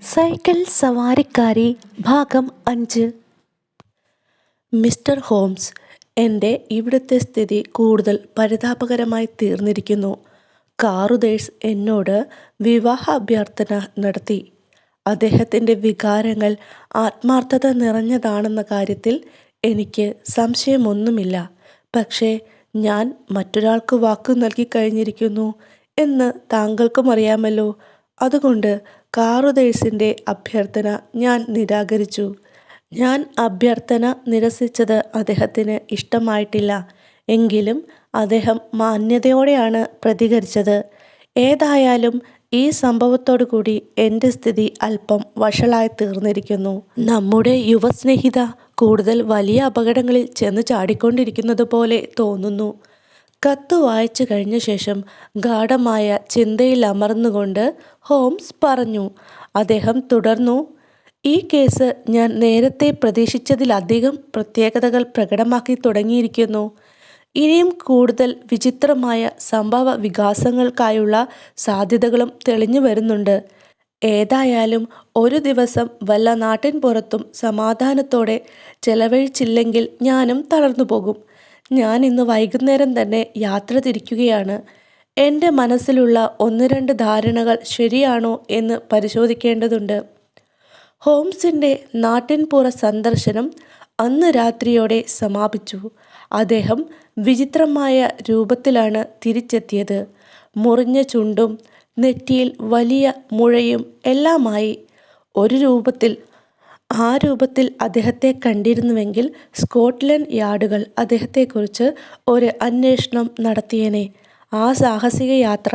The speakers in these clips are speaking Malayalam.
സൈക്കിൾ സവാരിക്കാരി ഭാഗം 5. മിസ്റ്റർ ഹോംസ്, എൻ്റെ ഇവിടുത്തെ സ്ഥിതി കൂടുതൽ പരിതാപകരമായി തീർന്നിരിക്കുന്നു. കാറുദേഴ്സ് എന്നോട് വിവാഹ അഭ്യർത്ഥന നടത്തി. അദ്ദേഹത്തിൻ്റെ വികാരങ്ങൾ ആത്മാർത്ഥത നിറഞ്ഞതാണെന്ന കാര്യത്തിൽ എനിക്ക് സംശയമൊന്നുമില്ല. പക്ഷേ ഞാൻ മറ്റൊരാൾക്ക് വാക്കു നൽകിക്കഴിഞ്ഞിരിക്കുന്നു എന്ന് താങ്കൾക്കും അറിയാമല്ലോ. അതുകൊണ്ട് കാറുദേഴ്സിൻ്റെ അഭ്യർത്ഥന ഞാൻ നിരാകരിച്ചു. ഞാൻ അഭ്യർത്ഥന നിരസിച്ചത് അദ്ദേഹത്തിന് ഇഷ്ടമായിട്ടില്ല. എങ്കിലും അദ്ദേഹം മാന്യതയോടെയാണ് പ്രതികരിച്ചത്. ഏതായാലും ഈ സംഭവത്തോടു കൂടി എൻ്റെ സ്ഥിതി അല്പം വഷളായി തീർന്നിരിക്കുന്നു. നമ്മുടെ യുവസ്നേഹിത കൂടുതൽ വലിയ അപകടങ്ങളിൽ ചെന്ന് ചാടിക്കൊണ്ടിരിക്കുന്നത് പോലെ തോന്നുന്നു. കത്ത് വായിച്ചു കഴിഞ്ഞ ശേഷം ഗാഢമായ ചിന്തയിൽ അമർന്നുകൊണ്ട് ഹോംസ് പറഞ്ഞു. അദ്ദേഹം തുടർന്നു, ഈ കേസ് ഞാൻ നേരത്തെ പ്രതീക്ഷിച്ചതിലധികം പ്രത്യേകതകൾ പ്രകടമാക്കി തുടങ്ങിയിരിക്കുന്നു. ഇനിയും കൂടുതൽ വിചിത്രമായ സംഭവ വികാസങ്ങൾക്കായുള്ള സാധ്യതകളും തെളിഞ്ഞു വരുന്നുണ്ട്. ഏതായാലും ഒരു ദിവസം വല്ല നാട്ടിൻ പുറത്തും സമാധാനത്തോടെ ചെലവഴിച്ചില്ലെങ്കിൽ ഞാനും തളർന്നു പോകും. ഞാൻ ഇന്ന് വൈകുന്നേരം തന്നെ യാത്ര തിരിക്കുകയാണ്. എൻ്റെ മനസ്സിലുള്ള 1-2 ധാരണകൾ ശരിയാണോ എന്ന് പരിശോധിക്കേണ്ടതുണ്ട്. ഹോംസിൻ്റെ നാട്ടിൻപുറ സന്ദർശനം അന്ന് രാത്രിയോടെ സമാപിച്ചു. അദ്ദേഹം വിചിത്രമായ രൂപത്തിലാണ് തിരിച്ചെത്തിയത്. മുറിഞ്ഞ ചുണ്ടും നെറ്റിയിൽ വലിയ മുഴയും എല്ലാമായി. ആ രൂപത്തിൽ അദ്ദേഹത്തെ കണ്ടിരുന്നുവെങ്കിൽ സ്കോട്ട്ലൻഡ് യാർഡുകൾ അദ്ദേഹത്തെക്കുറിച്ച് ഒരു അന്വേഷണം നടത്തിയേനെ. ആ സാഹസിക യാത്ര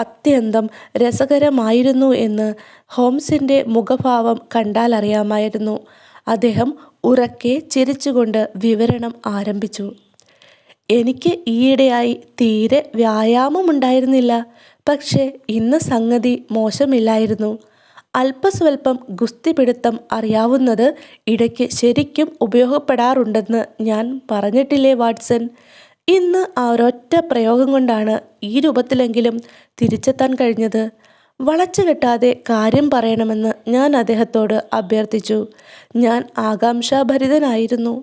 അത്യന്തം രസകരമായിരുന്നു എന്ന് ഹോംസിൻ്റെ മുഖഭാവം കണ്ടാലറിയാമായിരുന്നു. അദ്ദേഹം ഉറക്കെ ചിരിച്ചുകൊണ്ട് വിവരണം ആരംഭിച്ചു. എനിക്ക് ഈയിടെയായി തീരെ വ്യായാമമുണ്ടായിരുന്നില്ല. പക്ഷേ ഇന്ന് സംഗതി മോശമില്ലായിരുന്നു. അല്പസ്വല്പം ഗുസ്തിപിടുത്തം അറിയാവുന്നത് ഇടയ്ക്ക് ശരിക്കും ഉപയോഗപ്പെടാറുണ്ടെന്ന് ഞാൻ പറഞ്ഞിട്ടില്ലേ വാട്സൺ? ഇന്ന് ആ ഒരൊറ്റ പ്രയോഗം കൊണ്ടാണ് ഈ രൂപത്തിലെങ്കിലും തിരിച്ചെത്താൻ കഴിഞ്ഞത്. വളച്ചുകെട്ടാതെ കാര്യം പറയണമെന്ന് ഞാൻ അദ്ദേഹത്തോട് അഭ്യർത്ഥിച്ചു. ഞാൻ ആകാംക്ഷാഭരിതനായിരുന്നു.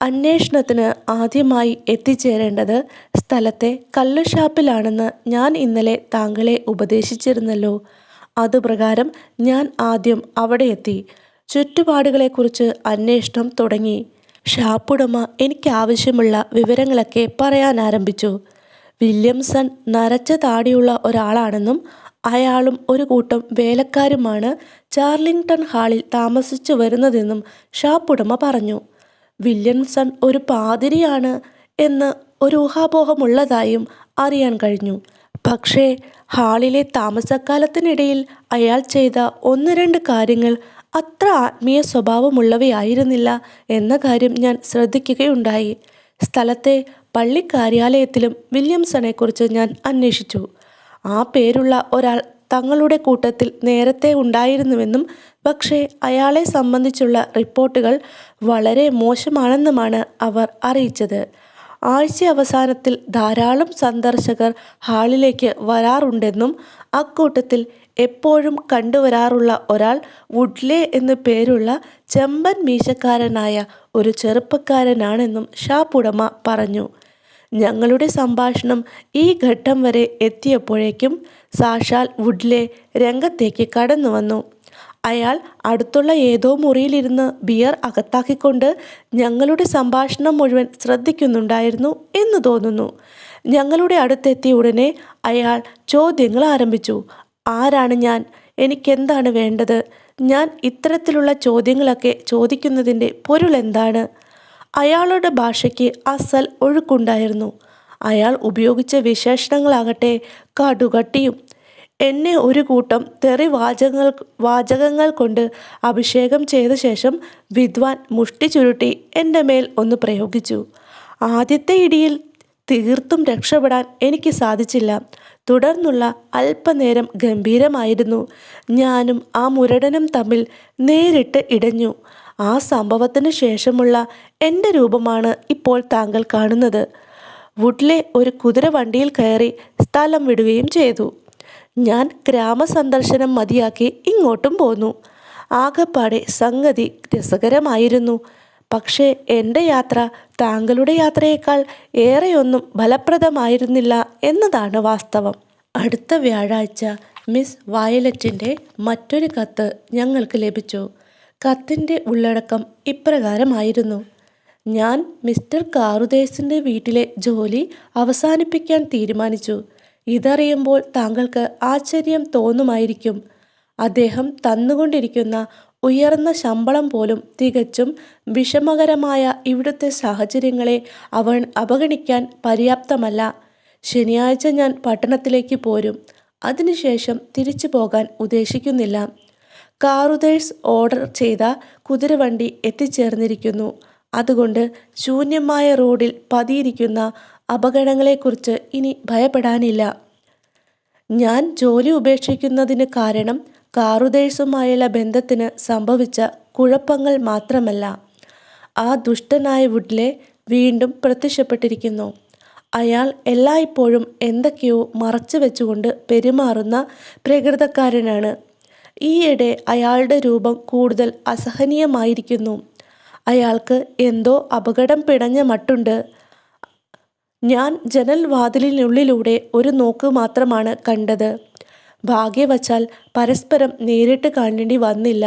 അന്വേഷണത്തിന് ആദ്യമായി എത്തിച്ചേരേണ്ടത് സ്ഥലത്തെ കള്ളുഷാപ്പിലാണെന്ന് ഞാൻ ഇന്നലെ താങ്കളെ ഉപദേശിച്ചിരുന്നല്ലോ. അതുപ്രകാരം ഞാൻ ആദ്യം അവിടെ എത്തി. ചുറ്റുപാടുകളെക്കുറിച്ച് അന്വേഷണം തുടങ്ങി. ഷാപ്പുടമ എനിക്കാവശ്യമുള്ള വിവരങ്ങളൊക്കെ പറയാൻ ആരംഭിച്ചു. വില്യംസൺ നരച്ച താടിയുള്ള ഒരാളാണെന്നും അയാളും ഒരു കൂട്ടം വേലക്കാരുമാണ് ചാർലിംഗ്ടൺ ഹാളിൽ താമസിച്ചു വരുന്നതെന്നും ഷാപ്പുടമ പറഞ്ഞു. വില്യംസൺ ഒരു പാതിരിയാണ് എന്ന് ഒരു ഊഹാപോഹമുള്ളതായും അറിയാൻ കഴിഞ്ഞു. പക്ഷേ ഹാളിലെ താമസക്കാലത്തിനിടയിൽ അയാൾ ചെയ്ത 1-2 കാര്യങ്ങൾ അത്ര ആത്മീയ സ്വഭാവമുള്ളവയായിരുന്നില്ല എന്ന കാര്യം ഞാൻ ശ്രദ്ധിക്കുകയുണ്ടായി. സ്ഥലത്തെ പള്ളിക്കാര്യാലയത്തിലും വില്യംസണെക്കുറിച്ച് ഞാൻ അന്വേഷിച്ചു. ആ പേരുള്ള ഒരാൾ തങ്ങളുടെ കൂട്ടത്തിൽ നേരത്തെ ഉണ്ടായിരുന്നുവെന്നും പക്ഷേ അയാളെ സംബന്ധിച്ചുള്ള റിപ്പോർട്ടുകൾ വളരെ മോശമാണെന്നുമാണ് അവർ അറിയിച്ചത്. ആഴ്ച അവസാനത്തിൽ ധാരാളം സന്ദർശകർ ഹാളിലേക്ക് വരാറുണ്ടെന്നും അക്കൂട്ടത്തിൽ എപ്പോഴും കണ്ടുവരാറുള്ള ഒരാൾ വുഡ്ലെ എന്നു പേരുള്ള ചെമ്പൻ മീശക്കാരനായ ഒരു ചെറുപ്പക്കാരനാണെന്നും ഷാപ്പുടമ പറഞ്ഞു. ഞങ്ങളുടെ സംഭാഷണം ഈ ഘട്ടം വരെ എത്തിയപ്പോഴേക്കും സാക്ഷാൽ വുഡ്ലെ രംഗത്തേക്ക് കടന്നു വന്നു. അയാൾ അടുത്തുള്ള ഏതോ മുറിയിലിരുന്ന് ബിയർ അകത്താക്കിക്കൊണ്ട് ഞങ്ങളുടെ സംഭാഷണം മുഴുവൻ ശ്രദ്ധിക്കുന്നുണ്ടായിരുന്നു എന്ന് തോന്നുന്നു. ഞങ്ങളുടെ അടുത്തെത്തിയ ഉടനെ അയാൾ ചോദ്യങ്ങൾ ആരംഭിച്ചു. ആരാണ് ഞാൻ? എനിക്കെന്താണ് വേണ്ടത്? ഞാൻ ഇത്തരത്തിലുള്ള ചോദ്യങ്ങളൊക്കെ ചോദിക്കുന്നതിൻ്റെ പൊരുളെന്താണ്? അയാളുടെ ഭാഷയ്ക്ക് അസൽ ഒഴുക്കുണ്ടായിരുന്നു. അയാൾ ഉപയോഗിച്ച വിശേഷണങ്ങളാകട്ടെ കടുകട്ടിയും. എന്നെ ഒരു കൂട്ടം തെറി വാചകങ്ങൾ കൊണ്ട് അഭിഷേകം ചെയ്ത ശേഷം വിദ്വാൻ മുഷ്ടി ചുരുട്ടി എൻ്റെ മേൽ ഒന്ന് പ്രയോഗിച്ചു. ആദ്യത്തെ ഇടിയിൽ തീർത്തും രക്ഷപ്പെടാൻ എനിക്ക് സാധിച്ചില്ല. തുടർന്നുള്ള അല്പനേരം ഗംഭീരമായിരുന്നു. ഞാനും ആ മുരടനും തമ്മിൽ നേരിട്ട് ഇടഞ്ഞു. ആ സംഭവത്തിന് ശേഷമുള്ള എൻ്റെ രൂപമാണ് ഇപ്പോൾ താങ്കൾ കാണുന്നത്. വുഡ്ലെ ഒരു കുതിരവണ്ടിയിൽ കയറി സ്ഥലം വിടുകയും ചെയ്തു. ഞാൻ ഗ്രാമസന്ദർശനം മതിയാക്കി ഇങ്ങോട്ടും പോന്നു. ആകപ്പാടെ സംഗതി രസകരമായിരുന്നു. പക്ഷേ എൻ്റെ യാത്ര താങ്കളുടെ യാത്രയേക്കാൾ ഏറെയൊന്നും ഫലപ്രദമായിരുന്നില്ല എന്നതാണ് വാസ്തവം. അടുത്ത വ്യാഴാഴ്ച മിസ് വയലറ്റിൻ്റെ മറ്റൊരു കത്ത് ഞങ്ങൾക്ക് ലഭിച്ചു. കത്തിൻ്റെ ഉള്ളടക്കം ഇപ്രകാരമായിരുന്നു: ഞാൻ മിസ്റ്റർ കാറുദേസിൻ്റെ വീട്ടിലെ ജോലി അവസാനിപ്പിക്കാൻ തീരുമാനിച്ചു. ഇതറിയുമ്പോൾ താങ്കൾക്ക് ആശ്ചര്യം തോന്നുമായിരിക്കും. അദ്ദേഹം തന്നുകൊണ്ടിരിക്കുന്ന ഉയർന്ന ശമ്പളം പോലും തികച്ചും വിഷമകരമായ ഇവിടുത്തെ സാഹചര്യങ്ങളെ അവഗണിക്കാൻ പര്യാപ്തമല്ല. ശനിയാഴ്ച ഞാൻ പട്ടണത്തിലേക്ക് പോരും. അതിനുശേഷം തിരിച്ചു പോകാൻ ഉദ്ദേശിക്കുന്നില്ല. കാറുദേഴ്സ് ഓർഡർ ചെയ്ത കുതിരവണ്ടി എത്തിച്ചേർന്നിരിക്കുന്നു. അതുകൊണ്ട് ശൂന്യമായ റോഡിൽ പതിയിരിക്കുന്ന അപകടങ്ങളെക്കുറിച്ച് ഇനി ഭയപ്പെടാനില്ല. ഞാൻ ജോലി ഉപേക്ഷിക്കുന്നതിന് കാരണം കാറുദേഴ്സുമായുള്ള ബന്ധത്തിന് സംഭവിച്ച കുഴപ്പങ്ങൾ മാത്രമല്ല. ആ ദുഷ്ടനായ വുഡ്ലെ വീണ്ടും പ്രത്യക്ഷപ്പെട്ടിരിക്കുന്നു. അയാൾ എല്ലായ്പ്പോഴും എന്തൊക്കെയോ മറച്ചു വെച്ചുകൊണ്ട് പെരുമാറുന്ന പ്രകൃതക്കാരനാണ്. ഈയിടെ അയാളുടെ രൂപം കൂടുതൽ അസഹനീയമായിരിക്കുന്നു. അയാൾക്ക് എന്തോ അപകടം പിണഞ്ഞ മട്ടുണ്ട്. ഞാൻ ജനൽ വാതിലിനുള്ളിലൂടെ ഒരു നോക്ക് മാത്രമാണ് കണ്ടത്. ഭാഗ്യവശാൽ പരസ്പരം നേരിട്ട് കാണേണ്ടി വന്നില്ല.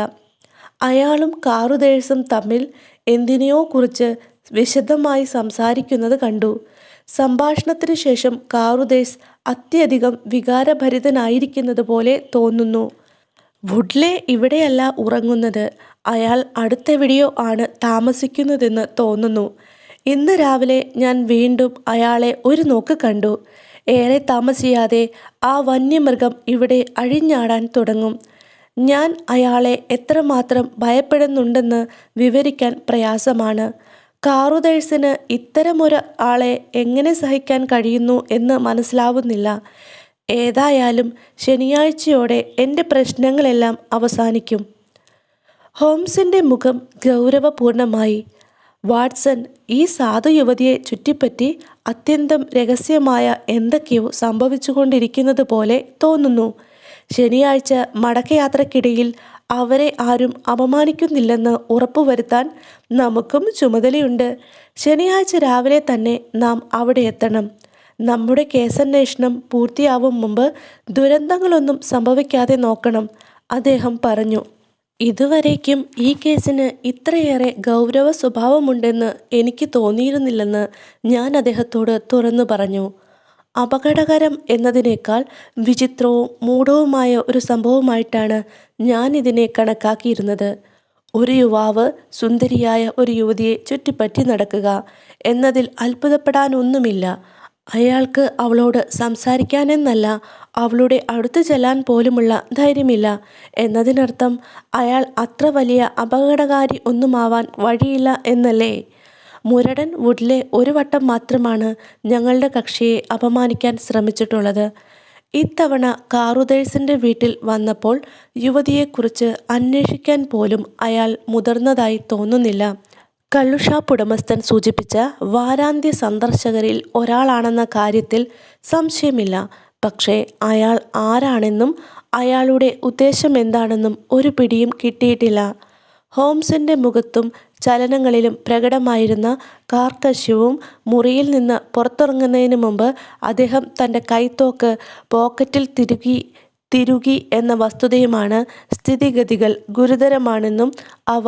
അയാളും കാറുദേഴ്സും തമ്മിൽ എന്തിനെയോ കുറിച്ച് വിശദമായി സംസാരിക്കുന്നത് കണ്ടു. സംഭാഷണത്തിന് ശേഷം കാറുദേഴ്സ് അത്യധികം വികാരഭരിതനായിരിക്കുന്നത് പോലെ തോന്നുന്നു. വുഡ്ലെ ഇവിടെയല്ല ഉറങ്ങുന്നത്. അയാൾ അടുത്തെവിടെയോ ആണ് താമസിക്കുന്നതെന്ന് തോന്നുന്നു. ഇന്ന് രാവിലെ ഞാൻ വീണ്ടും അയാളെ ഒരു നോക്ക് കണ്ടു. ഏറെ താമസിയാതെ ആ വന്യമൃഗം ഇവിടെ അഴിഞ്ഞാടാൻ തുടങ്ങും. ഞാൻ അയാളെ എത്രമാത്രം ഭയപ്പെടുന്നുണ്ടെന്ന് വിവരിക്കാൻ പ്രയാസമാണ്. കാറുദേഴ്സിന് ഇത്തരമൊരു ആളെ എങ്ങനെ സഹിക്കാൻ കഴിയുന്നു എന്ന് മനസ്സിലാവുന്നില്ല. ഏതായാലും ശനിയാഴ്ചയോടെ എൻ്റെ പ്രശ്നങ്ങളെല്ലാം അവസാനിക്കും. ഹോംസിൻ്റെ മുഖം ഗൗരവപൂർണമായി. വാട്സൺ, ഈ സാധു യുവതിയെ ചുറ്റിപ്പറ്റി അത്യന്തം രഹസ്യമായ എന്തൊക്കെയോ സംഭവിച്ചുകൊണ്ടിരിക്കുന്നത് പോലെ തോന്നുന്നു. ശനിയാഴ്ച മടക്കയാത്രക്കിടയിൽ അവരെ ആരും അപമാനിക്കുന്നില്ലെന്ന് ഉറപ്പുവരുത്താൻ നമുക്കും ചുമതലയുണ്ട്. ശനിയാഴ്ച രാവിലെ തന്നെ നാം അവിടെ എത്തണം. നമ്മുടെ കേസന്വേഷണം പൂർത്തിയാവും മുമ്പ് ദുരന്തങ്ങളൊന്നും സംഭവിക്കാതെ നോക്കണം, അദ്ദേഹം പറഞ്ഞു. ഇതുവരേക്കും ഈ കേസിന് ഇത്രയേറെ ഗൗരവ സ്വഭാവമുണ്ടെന്ന് എനിക്ക് തോന്നിയിരുന്നില്ലെന്ന് ഞാൻ അദ്ദേഹത്തോട് തുറന്നു പറഞ്ഞു. അപകടകരം എന്നതിനേക്കാൾ വിചിത്രവും മൂഢവുമായ ഒരു സംഭവമായിട്ടാണ് ഞാൻ ഇതിനെ കണക്കാക്കിയിരുന്നത്. ഒരു യുവാവ് സുന്ദരിയായ ഒരു യുവതിയെ ചുറ്റിപ്പറ്റി നടക്കുക എന്നതിൽ അത്ഭുതപ്പെടാനൊന്നുമില്ല. അയാൾക്ക് അവളോട് സംസാരിക്കാനെന്നല്ല, അവളുടെ അടുത്ത് ചെല്ലാൻ പോലുമുള്ള ധൈര്യമില്ല എന്നതിനർത്ഥം അയാൾ അത്ര വലിയ അപകടകാരി ഒന്നുമാവാൻ വഴിയില്ല എന്നല്ലേ? മുരടൻ വുഡ്ലെ ഒരു വട്ടം മാത്രമാണ് ഞങ്ങളുടെ കക്ഷിയെ അപമാനിക്കാൻ ശ്രമിച്ചിട്ടുള്ളത്. ഇത്തവണ കാറുദേഴ്സിൻ്റെ വീട്ടിൽ വന്നപ്പോൾ യുവതിയെക്കുറിച്ച് അന്വേഷിക്കാൻ പോലും അയാൾ മുതിർന്നതായി തോന്നുന്നില്ല. കള്ളുഷാപ്പ് ഉടമസ്ഥൻ സൂചിപ്പിച്ച വാരാന്ത്യ സന്ദർശകരിൽ ഒരാളാണെന്ന കാര്യത്തിൽ സംശയമില്ല. പക്ഷേ അയാൾ ആരാണെന്നും അയാളുടെ ഉദ്ദേശം എന്താണെന്നും ഒരു പിടിയും കിട്ടിയിട്ടില്ല. ഹോംസിൻ്റെ മുഖത്തും ചലനങ്ങളിലും പ്രകടമായിരുന്ന കാർക്കശ്യവും മുറിയിൽ നിന്ന് പുറത്തിറങ്ങുന്നതിന് മുമ്പ് അദ്ദേഹം തൻ്റെ കൈത്തോക്ക് പോക്കറ്റിൽ തിരുകി എന്ന വസ്തുതയുമാണ് സ്ഥിതിഗതികൾ ഗുരുതരമാണെന്നും അവ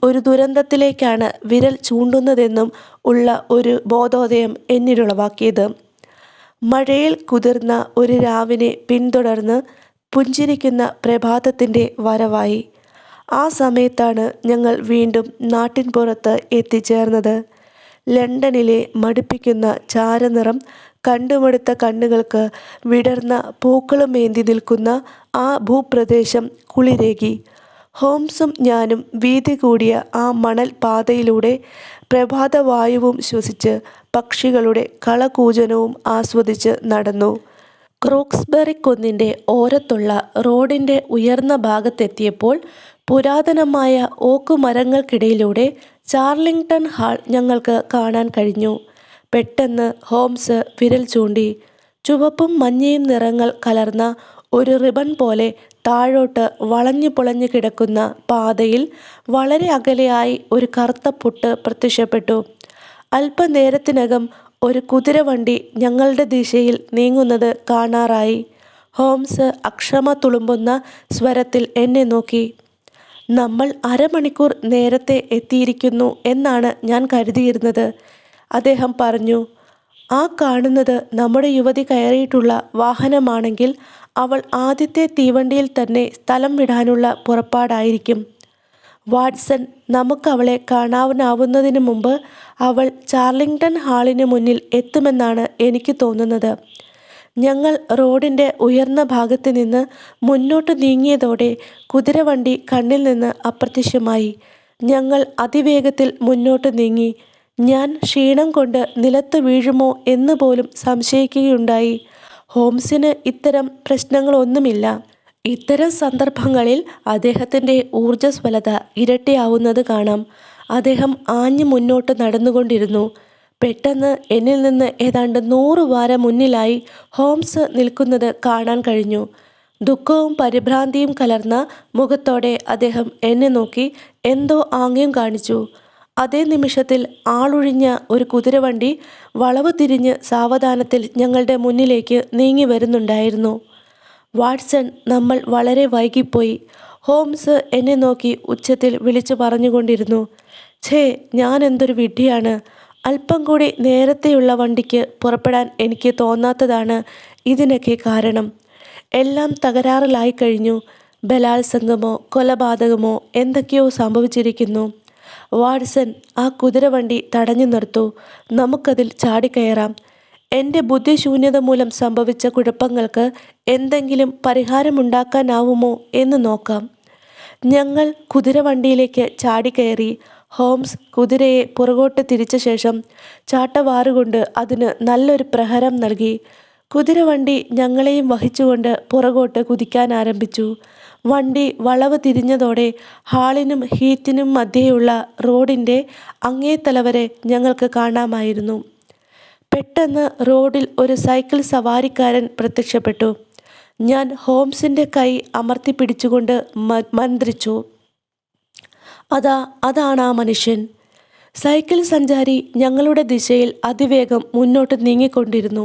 ഒരു ദുരന്തത്തിലേക്കാണ് വിരൽ ചൂണ്ടുന്നതെന്നും ഉള്ള ഒരു ബോധോദയം എന്നിലുളവാക്കിയത്. മഴയിൽ കുതിർന്ന ഒരു രാവിനെ പിന്തുടർന്ന് പുഞ്ചിരിക്കുന്ന പ്രഭാതത്തിൻ്റെ വരവായി. ആ സമയത്താണ് ഞങ്ങൾ വീണ്ടും നാട്ടിൻപുറത്ത് എത്തിച്ചേർന്നത്. ലണ്ടനിലെ മടുപ്പിക്കുന്ന ചാരനിറം കണ്ടുമടുത്ത കണ്ണുകൾക്ക് വിടർന്ന പൂക്കളുമേന്തി നിൽക്കുന്ന ആ ഭൂപ്രദേശം കുളിരേകി. ഹോംസും ഞാനും വീതി കൂടിയ ആ മണൽ പാതയിലൂടെ പ്രഭാതവായുവും ശ്വസിച്ച് പക്ഷികളുടെ കളകൂജനവും ആസ്വദിച്ച് നടന്നു. ക്രൂക്സ്ബറി കുന്നിൻ്റെ ഓരത്തുള്ള റോഡിൻ്റെ ഉയർന്ന ഭാഗത്തെത്തിയപ്പോൾ പുരാതനമായ ഓക്കുമരങ്ങൾക്കിടയിലൂടെ ചാർലിംഗ്ടൺ ഹാൾ ഞങ്ങൾക്ക് കാണാൻ കഴിഞ്ഞു. പെട്ടെന്ന് ഹോംസ് വിരൽ ചൂണ്ടി. ചുവപ്പും മഞ്ഞയും നിറങ്ങൾ കലർന്ന ഒരു റിബൺ പോലെ താഴോട്ട് വളഞ്ഞു പൊളഞ്ഞു കിടക്കുന്ന പാതയിൽ വളരെ അകലെയായി ഒരു കറുത്ത പൊട്ട് പ്രത്യക്ഷപ്പെട്ടു. അല്പനേരത്തിനകം ഒരു കുതിരവണ്ടി ഞങ്ങളുടെ ദിശയിൽ നീങ്ങുന്നത് കാണാറായി. ഹോംസ് അക്ഷമ തുളുമ്പുന്ന സ്വരത്തിൽ എന്നെ നോക്കി. നമ്മൾ അരമണിക്കൂർ നേരത്തെ എത്തിയിരിക്കുന്നു എന്നാണ് ഞാൻ കരുതിയിരുന്നത്, അദ്ദേഹം പറഞ്ഞു. ആ കാണുന്നത് നമ്മുടെ യുവതി കയറിയിട്ടുള്ള വാഹനമാണെങ്കിൽ അവൾ ആദ്യത്തെ തീവണ്ടിയിൽ തന്നെ സ്ഥലം വിടാനുള്ള പുറപ്പാടായിരിക്കും. വാട്സൺ, നമുക്ക് അവളെ കാണാനാവുന്നതിന് മുമ്പ് അവൾ ചാർലിംഗ്ടൺ ഹാളിന് മുന്നിൽ എത്തുമെന്നാണ് എനിക്ക് തോന്നുന്നത്. ഞങ്ങൾ റോഡിൻ്റെ ഉയർന്ന ഭാഗത്ത് നിന്ന് മുന്നോട്ട് നീങ്ങിയതോടെ കുതിരവണ്ടി കണ്ണിൽ നിന്ന് അപ്രത്യക്ഷമായി. ഞങ്ങൾ അതിവേഗത്തിൽ മുന്നോട്ട് നീങ്ങി. ഞാൻ ക്ഷീണം കൊണ്ട് നിലത്ത് വീഴുമോ എന്ന് പോലും സംശയിക്കുകയുണ്ടായി. ഹോംസിന് ഇത്തരം പ്രശ്നങ്ങളൊന്നുമില്ല. ഇത്തരം സന്ദർഭങ്ങളിൽ അദ്ദേഹത്തിൻ്റെ ഊർജ്ജസ്വലത ഇരട്ടിയാവുന്നത് കാണാം. അദ്ദേഹം ആഞ്ഞു മുന്നോട്ട് നടന്നുകൊണ്ടിരുന്നു. പെട്ടെന്ന് എന്നിൽ നിന്ന് ഏതാണ്ട് 100 വാര മുന്നിലായി ഹോംസ് നിൽക്കുന്നത് കാണാൻ കഴിഞ്ഞു. ദുഃഖവും പരിഭ്രാന്തിയും കലർന്ന മുഖത്തോടെ അദ്ദേഹം എന്നെ നോക്കി എന്തോ ആംഗ്യം കാണിച്ചു. അതേ നിമിഷത്തിൽ ആളൊഴിഞ്ഞ ഒരു കുതിരവണ്ടി വളവ് തിരിഞ്ഞ് സാവധാനത്തിൽ ഞങ്ങളുടെ മുന്നിലേക്ക് നീങ്ങി വരുന്നുണ്ടായിരുന്നു. വാട്സൺ, നമ്മൾ വളരെ വൈകിപ്പോയി, ഹോംസ് എന്നെ നോക്കി ഉച്ചത്തിൽ വിളിച്ചു പറഞ്ഞുകൊണ്ടിരുന്നു. ഛേ, ഞാൻ എന്തൊരു വിഡ്ഢിയാണ്. അല്പം കൂടി നേരത്തെയുള്ള വണ്ടിക്ക് പുറപ്പെടാൻ എനിക്ക് തോന്നാത്തതാണ് ഇതിനൊക്കെ കാരണം. എല്ലാം തകരാറിലായി കഴിഞ്ഞു. ബലാത്സംഗമോ കൊലപാതകമോ എന്തൊക്കെയോ സംഭവിച്ചിരിക്കുന്നു. വാട്സൺ, ആ കുതിരവണ്ടി തടഞ്ഞു നിർത്തൂ. നമുക്കതിൽ ചാടിക്കയറാം. എൻ്റെ ബുദ്ധിശൂന്യത മൂലം സംഭവിച്ച കുഴപ്പങ്ങൾക്ക് എന്തെങ്കിലും പരിഹാരമുണ്ടാക്കാനാവുമോ എന്ന് നോക്കാം. ഞങ്ങൾ കുതിരവണ്ടിയിലേക്ക് ചാടിക്കയറി. ഹോംസ് കുതിരയെ പുറകോട്ട് തിരിച്ച ശേഷം ചാട്ടവാറുകൊണ്ട് അതിന് നല്ലൊരു പ്രഹരം നൽകി. കുതിരവണ്ടി ഞങ്ങളെയും വഹിച്ചുകൊണ്ട് പുറകോട്ട് കുതിക്കാൻ ആരംഭിച്ചു. വണ്ടി വളവ് തിരിഞ്ഞതോടെ ഹാളിനും ഹീത്തിനും മധ്യേയുള്ള റോഡിൻ്റെ അങ്ങേത്തല വരെ ഞങ്ങൾക്ക് കാണാമായിരുന്നു. പെട്ടെന്ന് റോഡിൽ ഒരു സൈക്കിൾ സവാരിക്കാരൻ പ്രത്യക്ഷപ്പെട്ടു. ഞാൻ ഹോംസിൻ്റെ കൈ അമർത്തി പിടിച്ചുകൊണ്ട് മന്ത്രിച്ചു. അതാണ് ആ മനുഷ്യൻ. സൈക്കിൾ സഞ്ചാരി ഞങ്ങളുടെ ദിശയിൽ അതിവേഗം മുന്നോട്ട് നീങ്ങിക്കൊണ്ടിരുന്നു.